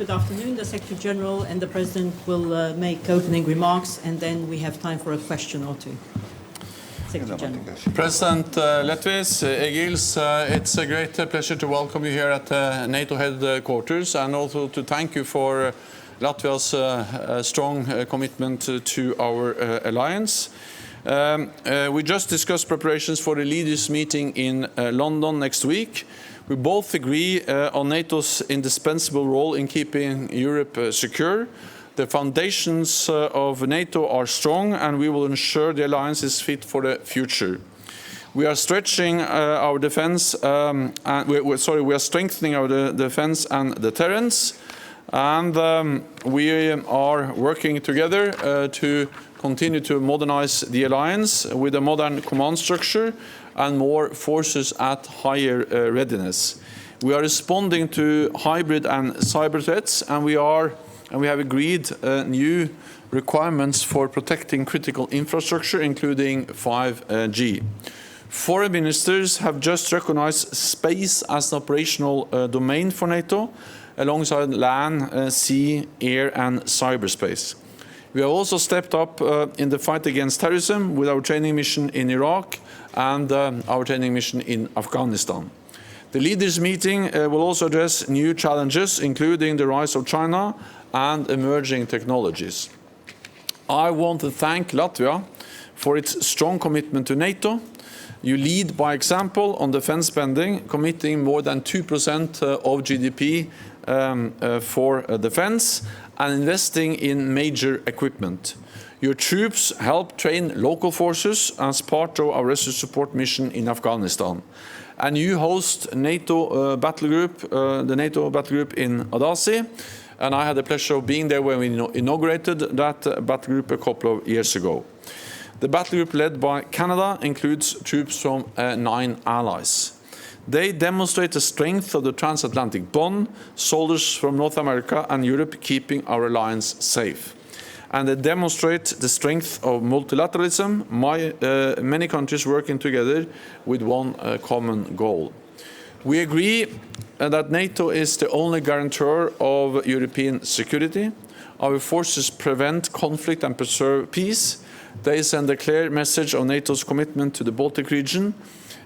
Good afternoon. The Secretary General and the President will make opening remarks, and then we have time for a question or two. Secretary General. President Levits, Egils, it's a great pleasure to welcome you here at NATO headquarters, and also to thank you for Latvia's strong commitment to our alliance. We just discussed preparations for the leaders' meeting in London next week. We both agree on NATO's indispensable role in keeping Europe secure. The foundations of NATO are strong, and we will ensure the alliance is fit for the future. We are stretching our defense, we are strengthening our defense and deterrence, and we are working together to continue to modernize the alliance with a modern command structure and more forces at higher readiness. We are responding to hybrid and cyber threats, and we have agreed new requirements for protecting critical infrastructure, including 5G. Foreign ministers have just recognized space as an operational domain for NATO, alongside land, sea, air, and cyberspace. We have also stepped up in the fight against terrorism with our training mission in Iraq and our training mission in Afghanistan. The leaders' meeting will also address new challenges, including the rise of China and emerging technologies. I want to thank Latvia for its strong commitment to NATO. You lead by example on defense spending, committing more than 2% of GDP for defense and investing in major equipment. Your troops help train local forces as part of our rescue support mission in Afghanistan. And you host NATO battle group, the NATO battle group in Adasi. And I had the pleasure of being there when we inaugurated that battle group a couple of years ago. The battle group led by Canada includes troops from 9 allies. They demonstrate the strength of the transatlantic bond, soldiers from North America and Europe keeping our alliance safe. And they demonstrate the strength of multilateralism, many countries working together with one common goal. We agree that NATO is the only guarantor of European security. Our forces prevent conflict and preserve peace. They send a clear message of NATO's commitment to the Baltic region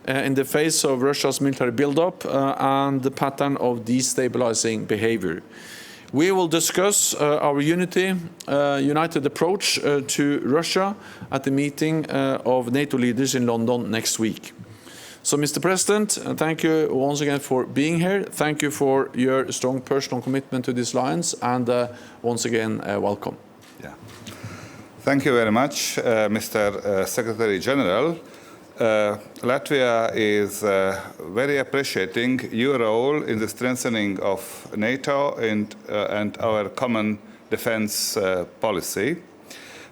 in the face of Russia's military buildup and the pattern of destabilizing behavior. We will discuss our united approach to Russia at the meeting of NATO leaders in London next week. So, Mr. President, thank you once again for being here. Thank you for your strong personal commitment to this alliance, and once again, welcome. Yeah. Thank you very much, Mr. Secretary General. Latvia is very appreciating your role in the strengthening of NATO and our common defense policy.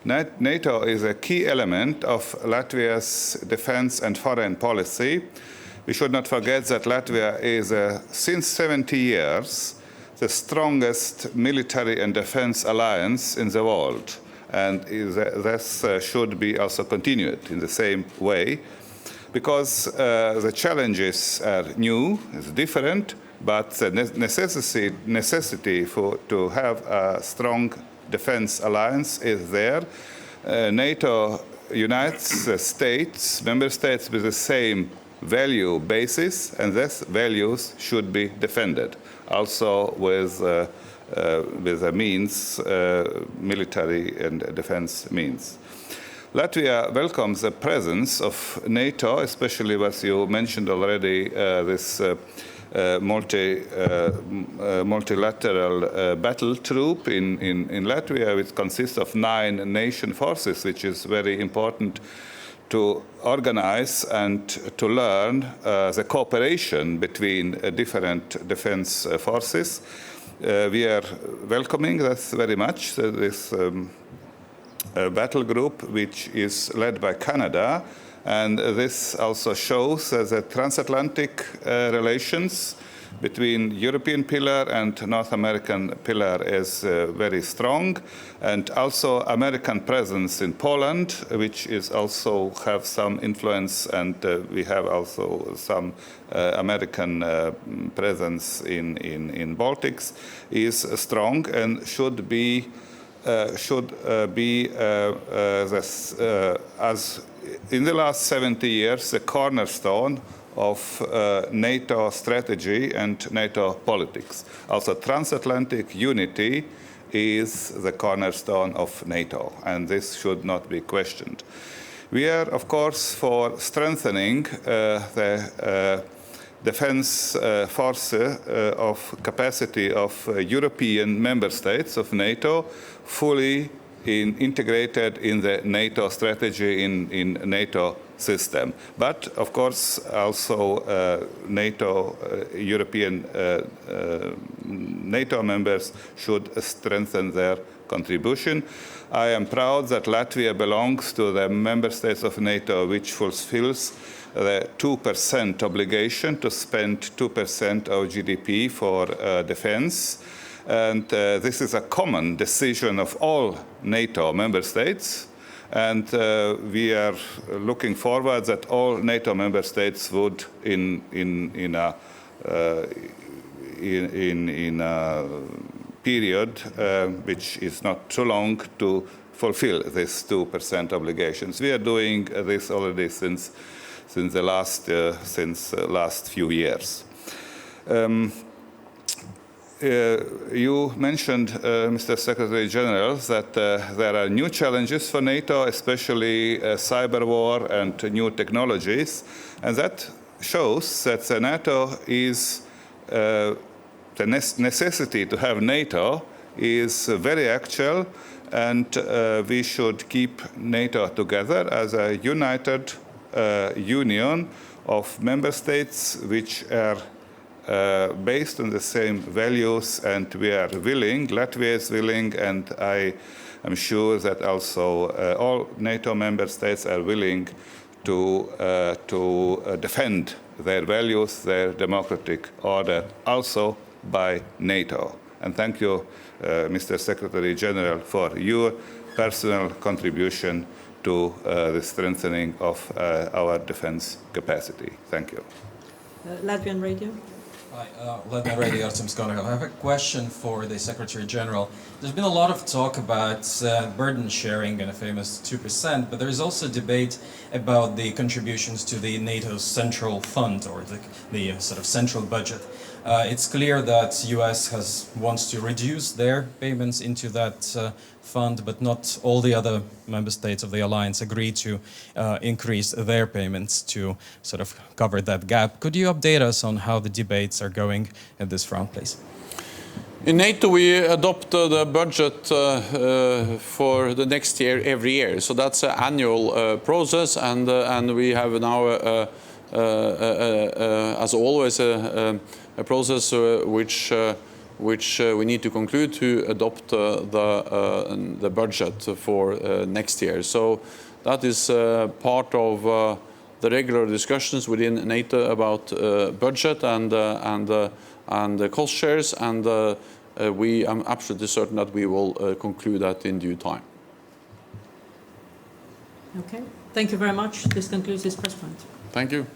NATO is a key element of Latvia's defense and foreign policy. We should not forget that Latvia is, since 70 years, the strongest military and defense alliance in the world. And this should be also continued in the same way, because the challenges are new, it's different, but the necessity to have a strong defense alliance is there. NATO unites the states, member states, with the same value basis, and these values should be defended, also with the means, military and defense means. Latvia welcomes the presence of NATO, especially what you mentioned already, this multilateral battle troop in Latvia, which consists of 9 nation forces, which is very important to organize and to learn the cooperation between different defense forces. We are welcoming this very much, this battle group, which is led by Canada. And this also shows that transatlantic relations between European pillar and North American pillar is very strong, and also American presence in Poland, which is also have some influence, and we have also some American presence in Baltics, is strong and should be as in the last 70 years, the cornerstone of NATO strategy and NATO politics. Also, transatlantic unity is the cornerstone of NATO, and this should not be questioned. We are, of course, for strengthening the defense force of capacity of European member states of NATO fully integrated in the NATO strategy, in NATO system. But of course also NATO, European NATO members should strengthen their contribution. I am proud that Latvia belongs to the member states of NATO which fulfills the 2% obligation to spend 2% of GDP for defense. And this is a common decision of all NATO member states. And we are looking forward that all NATO member states would, in a period which is not too long, to fulfill this 2% obligations. We are doing this already since the last few years. You mentioned, Mr. Secretary General, that there are new challenges for NATO, especially cyber war and new technologies, and that shows that the NATO is the necessity to have NATO is very actual, and we should keep NATO together as a united union of member states which are based on the same values, and we are willing, Latvia is willing, and I am sure that also all NATO member states are willing to defend their values, their democratic order, also by NATO. And thank you, Mr. Secretary General, for your personal contribution to the strengthening of our defense capacity. Thank you. Latvian Radio. Hi, Latvian Radio, Artsems Konohov. I have a question for the Secretary General. There's been a lot of talk about burden sharing and a famous 2%, but there is also debate about the contributions to the NATO Central Fund, or the sort of central budget. It's clear that US wants to reduce their payments into that fund, but not all the other member states of the alliance agree to increase their payments to sort of cover that gap. Could you update us on how the debates are going at this front, please? In NATO, we adopt the budget for the next year every year. So that's an annual process, and we have now, as always, a process which we need to conclude to adopt the budget for next year. So that is part of the regular discussions within NATO about budget and cost shares, and I'm absolutely certain that we will conclude that in due time. Okay, thank you very much. This concludes this press point. Thank you.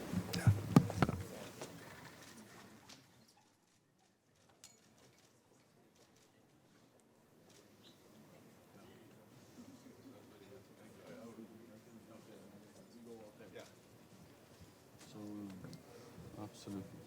Absolutely.